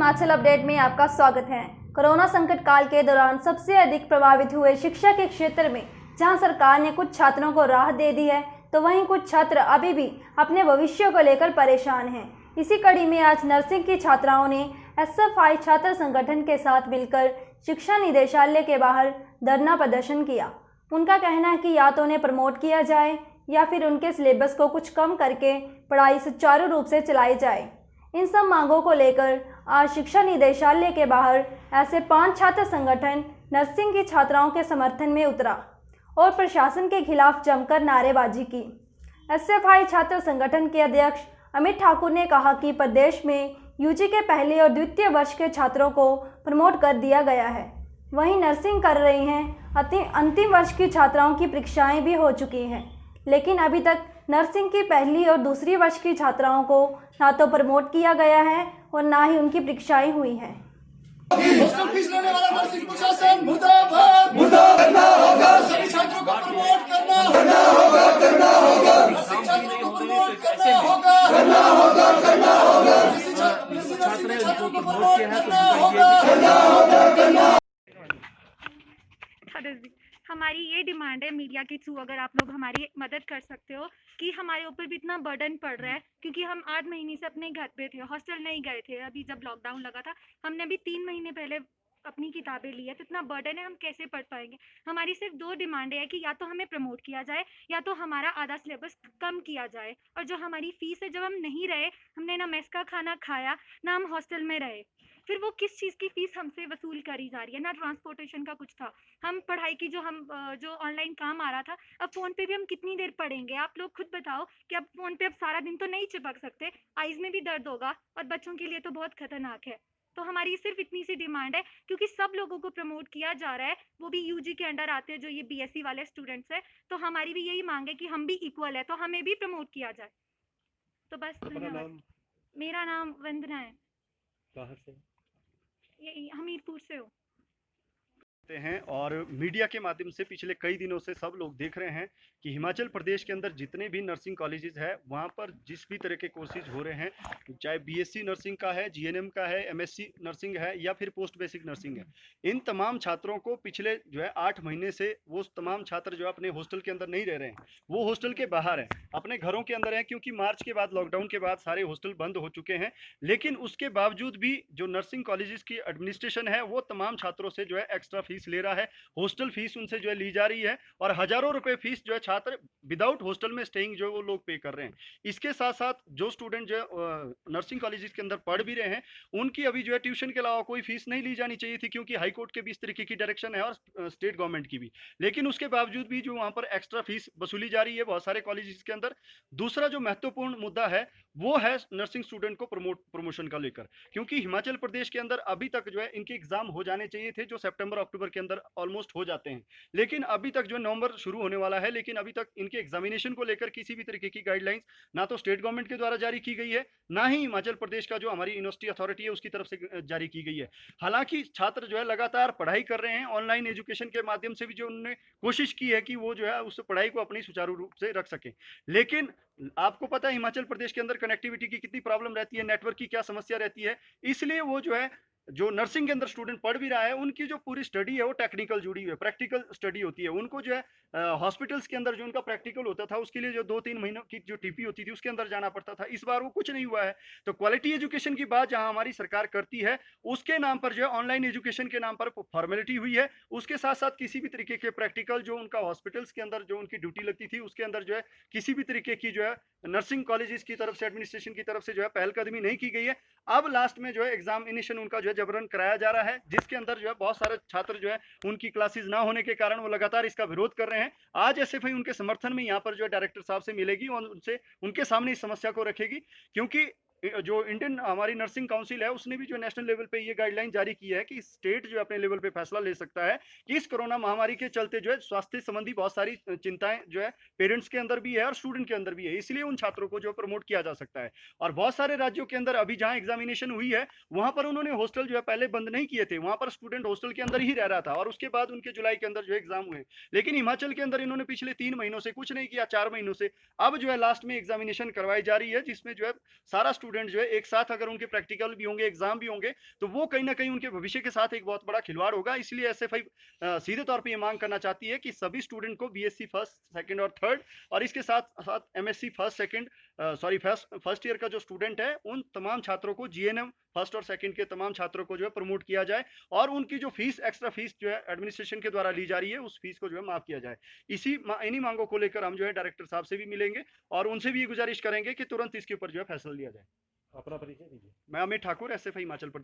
Himachal update में आपका स्वागत है। कोरोना संकट काल के दौरान सबसे अधिक प्रभावित हुए शिक्षा के क्षेत्र में जहां सरकार ने कुछ छात्रों को राहत दे दी है, तो वहीं कुछ छात्र अभी भी अपने भविष्य को लेकर परेशान हैं। इसी कड़ी में आज नर्सिंग की छात्राओं ने एसएफआई छात्र संगठन के साथ मिलकर शिक्षा निदेशालय के बाहर धरना प्रदर्शन किया। उनका कहना है कि या तो उन्हें प्रमोट किया जाए या फिर उनके सिलेबस को कुछ कम करके पढ़ाई सुचारू रूप से चलाई जाए। इन सब मांगों को लेकर आज शिक्षा निदेशालय के बाहर ऐसे 5 छात्र संगठन नर्सिंग की छात्राओं के समर्थन में उतरा और प्रशासन के खिलाफ जमकर नारेबाजी की। एसएफआई छात्र संगठन के अध्यक्ष अमित ठाकुर ने कहा कि प्रदेश में यूजी के पहले और द्वितीय वर्ष के छात्रों को प्रमोट कर दिया गया है। वहीं नर्सिंग कर रही हैं अंतिम वर्ष की छात्राओं की परीक्षाएं भी हो चुकी हैं, लेकिन अभी तक नर्सिंग की पहली और दूसरी वर्ष की छात्राओं को ना तो प्रमोट किया गया है और ना ही उनकी परीक्षाएं हुई हैं। हॉस्टल फीस लेने वाला नर्सिंग प्रशासन मुर्दाबाद मुर्दाबाद करना होगा। सभी छात्रों को प्रमोट करना होगा नर्सिंग छात्रों को प्रमोट करना होगा नर्सिंग छात्रों को प्रमोट करना होगा। हमारी ये डिमांड है मीडिया के थ्रू, अगर आप लोग हमारी मदद कर सकते हो कि हमारे ऊपर भी इतना बर्डन पड़ रहा है, क्योंकि हम 8 महीने से अपने घर पे थे, हॉस्टल नहीं गए थे। अभी जब लॉकडाउन लगा था हमने अभी 3 महीने पहले अपनी किताबें ली है, तो इतना बर्डन है, हम कैसे पढ़ पाएंगे। हमारी सिर्फ 2 डिमांडें हैं कि या तो हमें प्रमोट किया जाए या तो हमारा आधा सिलेबस कम किया जाए। और जो हमारी फीस है, जब हम नहीं रहे, हमने ना मेस का खाना खाया ना हम हॉस्टल में रहे, फिर वो किस चीज़ की फ़ीस हमसे वसूल करी जा रही है। ना ट्रांसपोर्टेशन का कुछ था, हम पढ़ाई की जो ऑनलाइन काम आ रहा था, अब फ़ोन पे भी हम कितनी देर पढ़ेंगे। आप लोग खुद बताओ कि अब फ़ोन पे अब सारा दिन तो नहीं चिपक सकते, आइज़ में भी दर्द होगा और बच्चों के लिए तो बहुत खतरनाक है। तो हमारी सिर्फ इतनी सी डिमांड है, क्योंकि सब लोगों को प्रमोट किया जा रहा है, वो भी यूजी के अंडर आते हैं जो ये बीएससी वाले स्टूडेंट्स हैं, तो हमारी भी यही मांग है कि हम भी इक्वल है, तो हमें भी प्रमोट किया जाए। तो बस धन्यवाद। मेरा नाम वंदना है। कहाँ से? ये हमीरपुर से हो। हैं और मीडिया के माध्यम से पिछले कई दिनों से सब लोग देख रहे हैं कि हिमाचल प्रदेश के अंदर जितने भी नर्सिंग कॉलेजेस है वहाँ पर जिस भी तरह के कोर्सेज हो रहे हैं, चाहे बीएससी नर्सिंग का है, जीएनएम का है, एमएससी नर्सिंग है या फिर पोस्ट बेसिक नर्सिंग है, इन तमाम छात्रों को पिछले 8 महीने से वो तमाम छात्र जो अपने हॉस्टल के अंदर नहीं रह रहे हैं, वो हॉस्टल के बाहर हैं, अपने घरों के अंदर हैं, क्योंकि मार्च के बाद, लॉकडाउन के बाद सारे हॉस्टल बंद हो चुके हैं। लेकिन उसके बावजूद भी जो नर्सिंग कॉलेजेस की एडमिनिस्ट्रेशन है वो तमाम छात्रों से एक्स्ट्रा फीस ले रहा है, हॉस्टल फीस उनसे ली जा रही है और हजारों रुपए फीस छात्र विदाउट हॉस्टल में स्टेइंग वो लोग पे कर रहे हैं। इसके साथ साथ जो स्टूडेंट नर्सिंग कॉलेजेस के अंदर पढ़ भी रहे हैं, उनकी अभी ट्यूशन के अलावा कोई फीस नहीं ली जानी चाहिए थी, क्योंकि हाई कोर्ट के भी इस तरीके की डायरेक्शन है और स्टेट गवर्नमेंट की भी। लेकिन उसके बावजूद भी वहां पर एक्स्ट्रा फीस वसूली जा रही है बहुत सारे कॉलेजेस के अंदर। दूसरा जो महत्वपूर्ण मुद्दा है वो है नर्सिंग स्टूडेंट को प्रमोशन का लेकर, क्योंकि हिमाचल प्रदेश के अंदर अभी तक इनके एग्जाम हो जाने चाहिए थे, जो सितंबर अक्टूबर के अंदर ऑलमोस्ट हो जाते हैं, लेकिन अभी तक नवंबर शुरू होने वाला है, लेकिन अभी तक इनके एग्जामिनेशन को लेकर किसी भी तरीके की गाइडलाइंस ना तो स्टेट गवर्नमेंट के द्वारा जारी की गई है, ना ही हिमाचल प्रदेश का जो हमारी यूनिवर्सिटी अथॉरिटी है उसकी तरफ से जारी की गई है। हालांकि छात्र लगातार पढ़ाई कर रहे हैं, ऑनलाइन एजुकेशन के माध्यम से भी उन्होंने कोशिश की है कि वो उस पढ़ाई को अपनी सुचारू रूप से रख सके। लेकिन आपको पता है हिमाचल प्रदेश के अंदर कनेक्टिविटी की कितनी प्रॉब्लम रहती है, नेटवर्क की क्या समस्या रहती है, इसलिए वो जो नर्सिंग के अंदर स्टूडेंट पढ़ भी रहा है, उनकी जो पूरी स्टडी है वो टेक्निकल जुड़ी हुई है, प्रैक्टिकल स्टडी होती है। उनको हॉस्पिटल्स के अंदर जो उनका प्रैक्टिकल होता था, उसके लिए 2-3 महीनों की जो टीपी होती थी उसके अंदर जाना पड़ता था। इस बार वो कुछ नहीं हुआ है। तो क्वालिटी एजुकेशन की बात जहां हमारी सरकार करती है, उसके नाम पर ऑनलाइन एजुकेशन के नाम पर फॉर्मेलिटी हुई है। उसके साथ साथ किसी भी तरीके के प्रैक्टिकल जो उनका हॉस्पिटल्स के अंदर जो उनकी ड्यूटी लगती थी, उसके अंदर किसी भी तरीके की नर्सिंग कॉलेजेस की तरफ से, एडमिनिस्ट्रेशन की तरफ से पहलकदमी नहीं की गई है। अब लास्ट में एग्जामिनेशन उनका जबरन कराया जा रहा है, जिसके अंदर बहुत सारे छात्र उनकी क्लासेस ना होने के कारण वो लगातार इसका विरोध कर रहे हैं। आज एसएफआई उनके समर्थन में यहाँ पर डायरेक्टर साहब से मिलेगी और उनके सामने इस समस्या को रखेगी, क्योंकि जो इंडियन हमारी नर्सिंग काउंसिल है उसने भी नेशनल लेवल पे ये गाइडलाइन जारी की है कि स्टेट अपने लेवल पे फैसला ले सकता है कि इस कोरोना महामारी के चलते स्वास्थ्य संबंधी बहुत सारी चिंताएं पेरेंट्स के अंदर भी है और स्टूडेंट के अंदर भी है, इसलिए उन छात्रों को प्रमोट किया जा सकता है। और बहुत सारे राज्यों के अंदर अभी जहां एग्जामिनेशन हुई है वहां पर उन्होंने हॉस्टल पहले बंद नहीं किए थे, वहां पर स्टूडेंट हॉस्टल के अंदर ही रह रहा था और उसके बाद उनके जुलाई के अंदर एग्जाम हुए। लेकिन हिमाचल के अंदर इन्होंने पिछले 3 महीनों से कुछ नहीं किया, 4 महीनों से अब लास्ट में एग्जामिनेशन करवाई जा रही है, जिसमें सारा स्टूडेंट जो है एक साथ अगर उनके प्रैक्टिकल भी होंगे, एग्जाम भी होंगे, तो वो कहीं ना कहीं उनके भविष्य के साथ एक बहुत बड़ा खिलवाड़ होगा। इसलिए एसएफआई सीधे तौर पे ये मांग करना चाहती है कि सभी स्टूडेंट को बीएससी फर्स्ट, सेकंड और थर्ड, और इसके साथ साथ MSc first, second first year का जो स्टूडेंट है, उन तमाम छात्रों को, जीएनएम फर्स्ट और सेकंड के तमाम छात्रों को जो है प्रमोट किया जाए, और उनकी जो फीस, एक्स्ट्रा फीस जो है एडमिनिस्ट्रेशन के द्वारा ली जा रही है, उस फीस को जो है माफ किया जाए। इन्हीं मांगों को लेकर हम जो है डायरेक्टर साहब से भी मिलेंगे और उनसे भी ये गुजारिश करेंगे कि तुरंत इसके ऊपर जो है फैसला लिया जाए। अपना परिचय दीजिए। मैं अमित ठाकुर, एसएफआई हिमाचल प्रदेश।